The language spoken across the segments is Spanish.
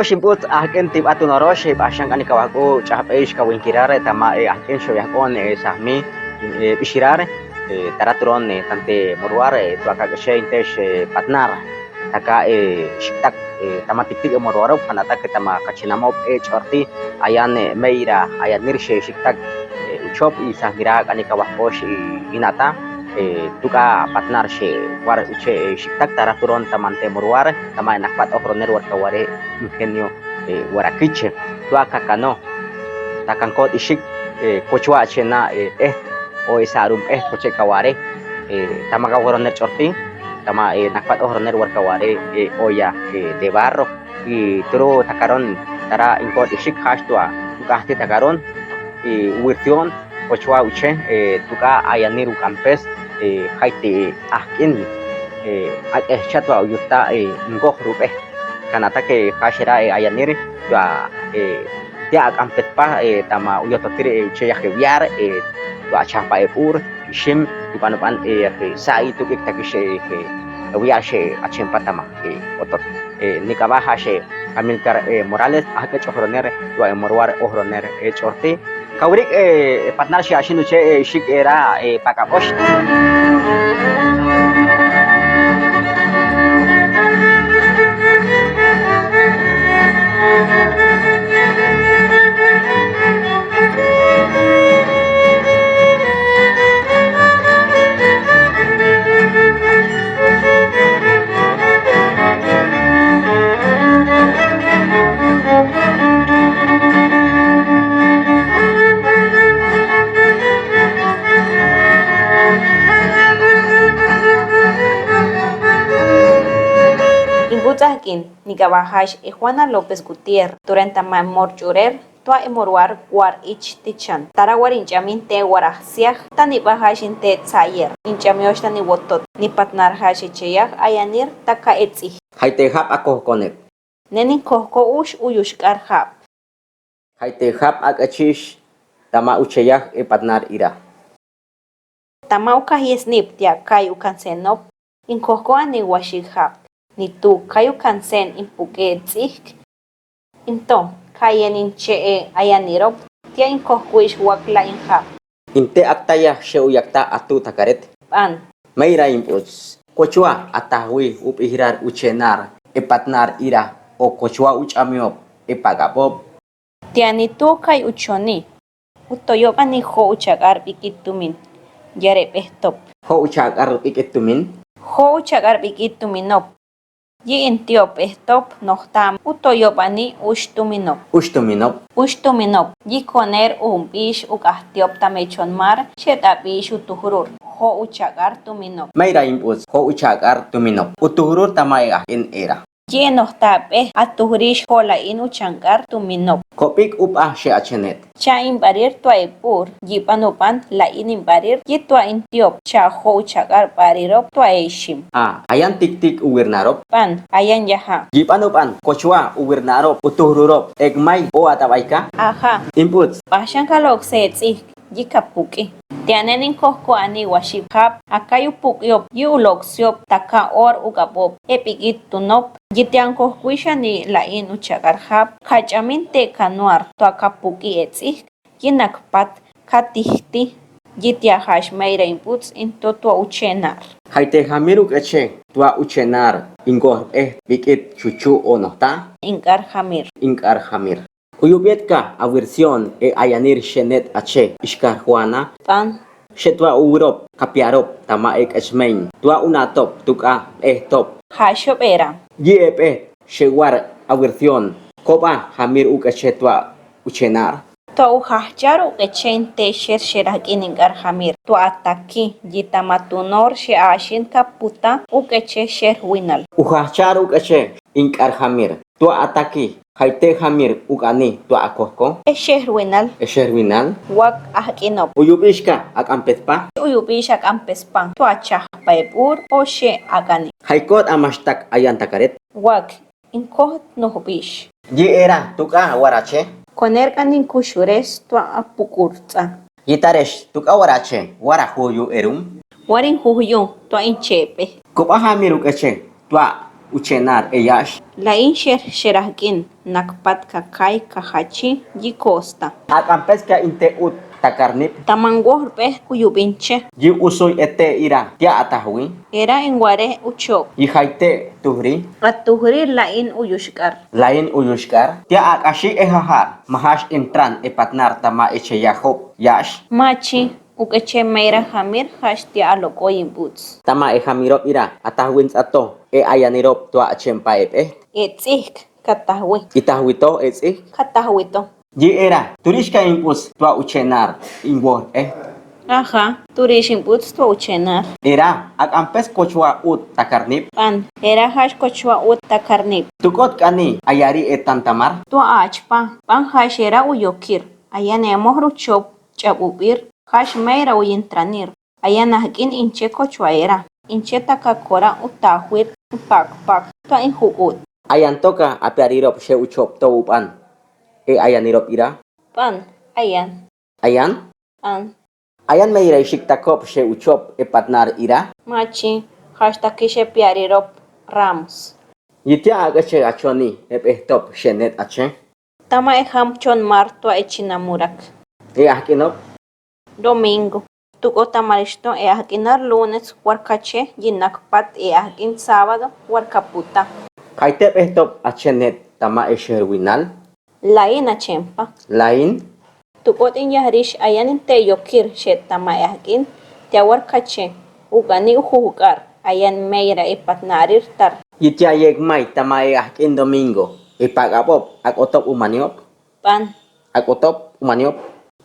shimput ahken tip atun orosh pasang kani kawako chapeish kawin kirare tama ahken shoyakon sahmi bishirare taratron tante morware to akagashe intesh patnar taka shiktak tama tiktik morwaro panata ke tama kachinamo chorti ayan meira ayan nirshe shiktak uchop isahmira kani kawakosh inata tuka patnar she war uche shiktak taraturon tamante morwar tama nakpat ohroner war kaware ingenio warakiche tua kakano takankot ishik kochwa chena o isarum koche kaware tamaga ohroner chorti tama nakpat ohroner war kaware oya de barro y tro takaron tara inkot ishik hastua tukahti takaron wirtion kochwa uche tuka ayaniru campes haiti ahkin chatwa uyuta ngoh rupe kanata ke hashira ayanir ya dia ampet pa tama uyototire che ya biar to achapa pur shim ipanupan sa itu kita kishe wiya she achempa tama otot nikaba hashe Amilcar Morales ahke chohroner to morwar ohroner chorte kawrik patnar shi ashinu che shik era pakakosh Ingutzakin nikabahash Juana López Gutiérrez durante morchurer tua emorwar war ich tichan tarawar inchamin te warahsiah tani bahashin te tsayer inchamiosh tani wotot ni patnar hashi cheyah ayanir taka etzi haite hap ako konet nenin kohko ush uyushkar hap haite hap akachish tama ucheyah patnar ira tama ukahiesnip tia kai ukansenop in kohko ani washik hap ni tu kayu kansen impuke tzik into kayen inche ayanirop tia in kohkuish wakla inha inte aktaya sheuyakta atu takaret pan mayra imputs kochwa atahwi upihirar uchenar patnar ira o kochwa uchamiop pagabob tia ni tu kay uchoni utoyop ani ho uchagar pikitumin yare pehtop ho uchagar iketumin ho uchagar pikituminop yi intiop ehtop nohtam utoyopani ushtuminop yi koner umpish ukahtiop tamechon mar shetapish utuhurur ho uchagar tuminop mayra impus ho uchagar tuminop utuhurur tamaya in era yi nohtape atuhurish hola in uchangar tuminop kopik upah she achenet cha imbarir tuaipur yi panupan la in imbarir yi tua intiop cha ho uchagar parirop tuaishim ayan tik uwirnarop pan ayan yaha Gipanupan kochwa uwirnarop utuhururop egmay o atabaika aha inputs pashan kalok setsi yi kapuki tianenin kohko ani washibhap akayu pukyop yi uloksyop taka or ugabop epigit tunop yitian kohkuishani la in uchagarhap kachamin te kanuar to akapuki etsi yinakpat katihti yitia hashmeira inputs into to uchenar haite hamiruk eche tua uchenar ingor bikit chuchu onota ingar hamir uyubietka a versión ayanir shenet ache iskar juana pan shetwa urop kapiarop tama esmain tua unatop tuka top hashop era yep shewar a versión kopa hamir ukache tua uchenar to hahcharu echen te shersherakin ingar hamir to ataki yitamatunor she ashin kaputa ukeche sherwinal uhachar ukache inkar hamir tua ataki haite hamir ukani tua akohko esherwinal wak ahkinop uyubishka akampetpa uyubishak ampespan to achah paipur o she agani haikot amashtak ayan takaret wak inkot nohbish yi era tuka warache koner kanin kushures to apukurtsa yitaresh tuka warache warahuyu erum warin huhyu to inchepe kopa hamir ukache tua uchenar eyash. Lain sherahkin nakpat kakay kahachi yi costa. Ak ampes ka inte ut takarnip. Tamangorbe uyubinche. Yi usoy ete ira tia atahwi. Era en guare uchop. Yi haite tuhri. Atuhri lain uyushkar. Lain uyushkar. Tia ak ashi ehahar. Mahash intran epatnar tama eche yahop yash. Machi ukeche meira hamir hashtia alokoyin boots. Tama e hamirop ira atahwins ato e ayanirop tua achempa ep. Etzik katahwi. Itahwito etsi. Katahwito. Yi era turishka impus tua uchenar inwo Aha, turishin boots to uchenar. Era ak ampes kochwa ut takarnip. Pan, era hash kochwa ut takarnip. Tukot kani ayari etantamar. To achpa, pan hash era uyokir. Ayane mohru chop chabubir. Hash meira uyintranir. Ayana hakin inche kochwa era. Inche takakora utahwit pak. To inhuut. Ayan toka apiarirop she uchop to upan. E ayanirop ira. Pan, ayan. Ayan? Pan, Ayan may ira shiktakop she uchop e patnar ira. machi, hash takishe piarirop rams. Yitia aga she achoni ehtop she net ache. Tama eham chon marto echinamurak. E ahkinop. Domingo. Tuko tamaristo e ahkinar lunes warkache yinakpat e ahkin sábado warkaputa. Kaitep ehtop ache net tama e sherwinal. Lain achempa. Lain. Tukot in yahrish ayan te yokir shet tama e ahkin te warkache ugani uhuhukar ayan meira e patnarir tar. Yitia yegmay tama e ahkin domingo. E pagapop ak otop umaniop. Pan, Ak otop umaniop.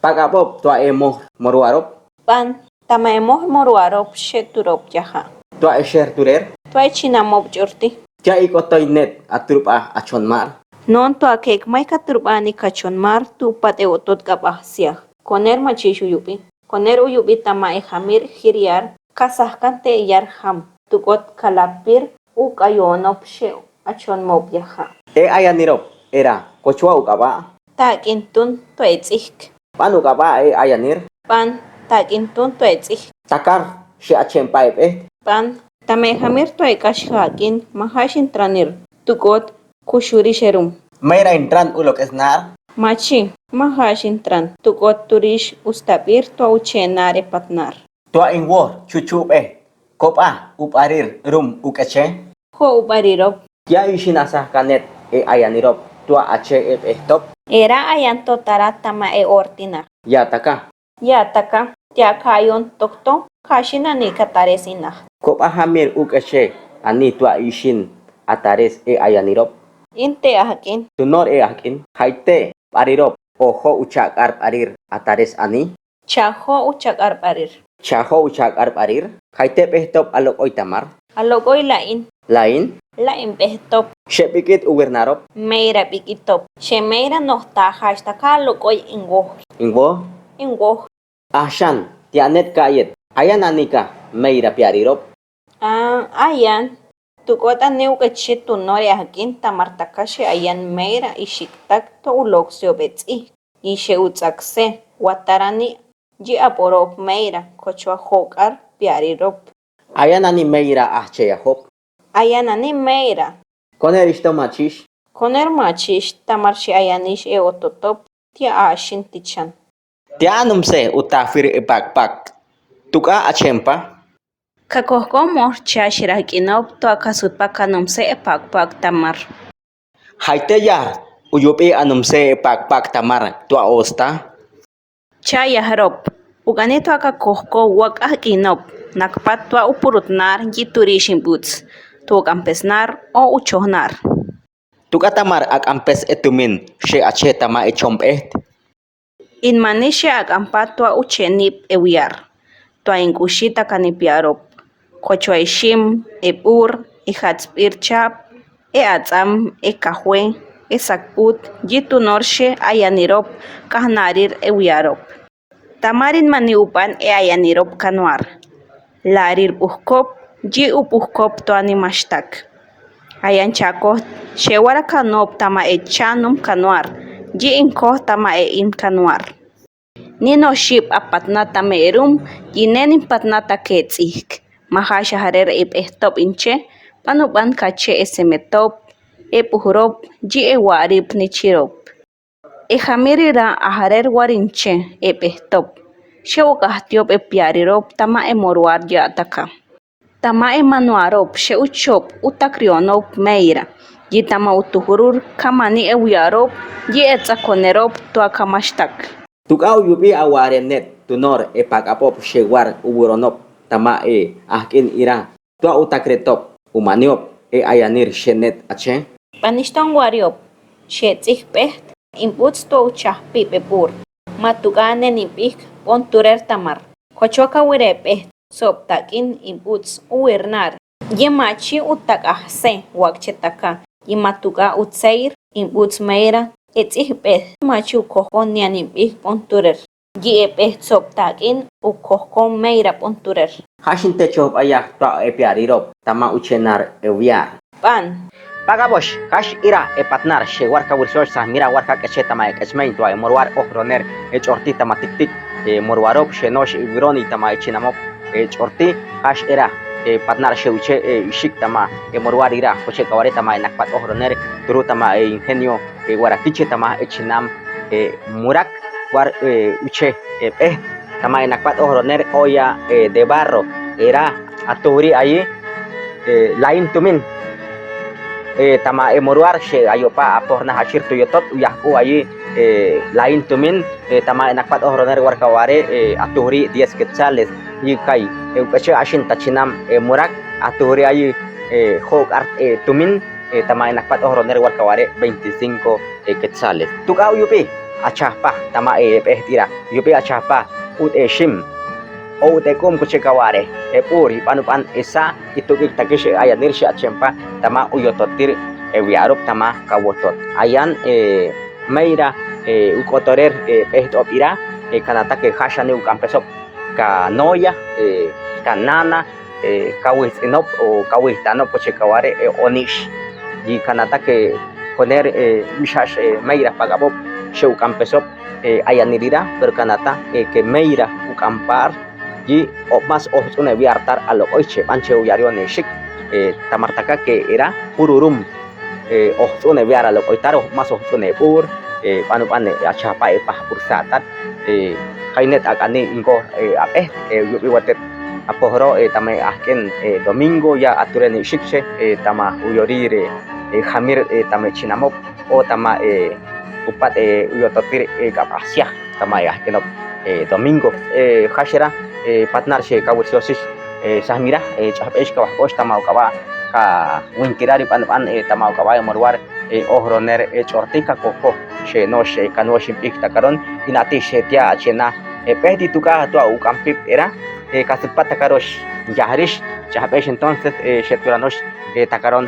Pagapop tua e moruarop. pan, tama e moruarop shet turop yaha. Tua e sherturer. Tua echinamob jorti. Tia ikotoy net atrup achonmar. Non to akek may katurbani kachonmar tu pate otot kapahsiah. Koner machishu yupi. Koner uyubi tama e hamir hiriar kasahkan te yar ham. Tukot kalapir u kayonop she achon mobyaha. E ayanirop era kochwa ukaba. Takintun to etzik. Pan ukaba e ayanir. Pan takintun to etzik. Takar she achempa e. Pan tame hamir to ekashhakin mahashin tranir. Tukot kushuri sherum. Mayra intran ulok esnar. Machi mahashin tran. Tukot turish ustapir to uchenare patnar. Tua ingwo chuchup e. Kopa uparir rum ukeche. Ho ubarirop. Tia ishinasah kanet e ayanirop. Tua ache e ehtop. Era ayan to taratama e ortinar. Ya taka. Ya taka, tia kayon tokto, kashina ni kataresinah. Kopa hamir ukeche. Ani tua ishin atares e ayanirop. Inte ahakin, Tunor e akin. Haite parirop. Oho uchak arp arir atares ani. chaho uchak arparir. Chaho uchak arp arir. Haite ehtop alok oitamar. Alogoy lain, Lain. lain behtop, Shepikit uwernarop. meira pikitop. She meira nohta hashtaka alogoy ingoh. Ingwo. Ingoh. Ahshan. Tianet kayet. Ayan anika. Mayra piarirop. Ayan. Tukota neu kachit tunori ahakin tamartaka she ayan meira ishiktak to uloksio betzi. Ishe utsakse, watarani ji aporop meira, kochwa hokar piarirop. Ayan ani mayra ahcheyahop. Ayanani meira. Koner isto machish. Koner machish tamarshi ayanish e ototop tia ashin tichan. Tianum se utafir e bakpak. Tuka achempa. Kakohko mor chashirakinop to akasut pakanum se e pakpak tamar. Haite yar. Uyupi anum se e bakpak tamar. Tua osta. Chayaharop. Uganito akakohko wak akinop. Nakpat tua upurutnar yiturishin boots. Tu kampesnar o uchohnar. Tuka tamar ak ampes etumin. She ache tama e chompet. Inmanisha akampat tua uchenip e wiar. Tua inkushita kanipiarop. Kochwa ishim, e pur, e hatspir chap, e atzam, e kahwe, e sakput, yitu norshe ayanirop, kahnarir e wiarop. Tamarin maniupan e ayanirop kanuar. Larir puhkop, ji upuhkop to animashtak. Ayan chako, shewara kanop tama e chanum kanuar, ji inko tama e in kanuar. Nino ship apatna tamerum, yinenin patna taketsik. Mahasha harer ip ehtop inche, Panuban kache esemetop, puhurop, ji warip ni chirop. Jamirira aharer warinche pehtop. Sheukastiop piarirop tama morwar yataka. Tama manuarop sheuchop utakrionop meira. Yitama utuhurur kamani wiarop yi etzakonerop tuakamashtak. Tukau yupi awarenet tunor pakapop shewar uburonop tama ahkin ira tua utakretop umaniop ayanir shenet ache. Panishton wariop shetzig peht imputs to uchahpi pepur. Matugane nipik ponturer tamar. Kochoka wirepe soptakin imputs uirnar. Yemachi utakahse wakchetaka. Yimatuga utseir imputs meira etzihpe machu kohon nianipik ponturer. Yiepe soptakin ukohon meira ponturer. Hashin techop ayah tua piarirop tama uchenar ewiar. Pan. Pagabosh, hash ira patnar shewar kawirsosh mira warka kacheta ma kachmain tua morwar ohroner chorti tama tiktik morwarop shenosh vironi tama chinamop chorti hash ira patnar sheuche ishik tama morwar ira koche kaware tama nakpat ohroner turu tama ingenio warakiche tama chinam murak war uche tama nakpat ohroner olla de barro era aturi ahí lain tumin tama morwar she ayopa aporna hashir tuyotot uyahku ayi lain tumin tama nakpat ohroner warkaware aturi 10 quetzales yikai ukache ashin tachinam murak aturi ayi hok art tumin tama nakpat ohroner warkaware 25 quetzales tukau yupi achapa tama pehtira yupi achapa ut shim o te kum kuche kaware puri panupan esa itu takish ayanir sha chempa tama uyototir wiarup tama kawotot ayan meira ukotorer pehtop ira kanata ke hashani ukampesop ka noya kanana kawis enop o kawis tanop kuche kaware onish y kanata ke poner mishash meira pagabop sheu kampesop ayanirira pero kanata que meira ukampar y más ojos una viartar a lo oiche panche uyario shik tamartaka que era pururum ojos una viar a lo oitaro más ojos una pur panupan achapa pa pursatat kainet akani ingo yubiwatet apohro tame ahken domingo ya aturen shikche tama uyorire jamir tame chinamop o tama upat uyototir kapasia tama ahkenop domingo hashera patnar she kawirsosis sahmira chahpesh ka wakosh tama kawa ka winkirari pan tama kawa morwar ohroner chortika koko she no she kanoshim iktakaron inati she tia achena pehdi tuka tua ukampip era kaspat takarosh yahrish chahpesh entonces she turanosh takaron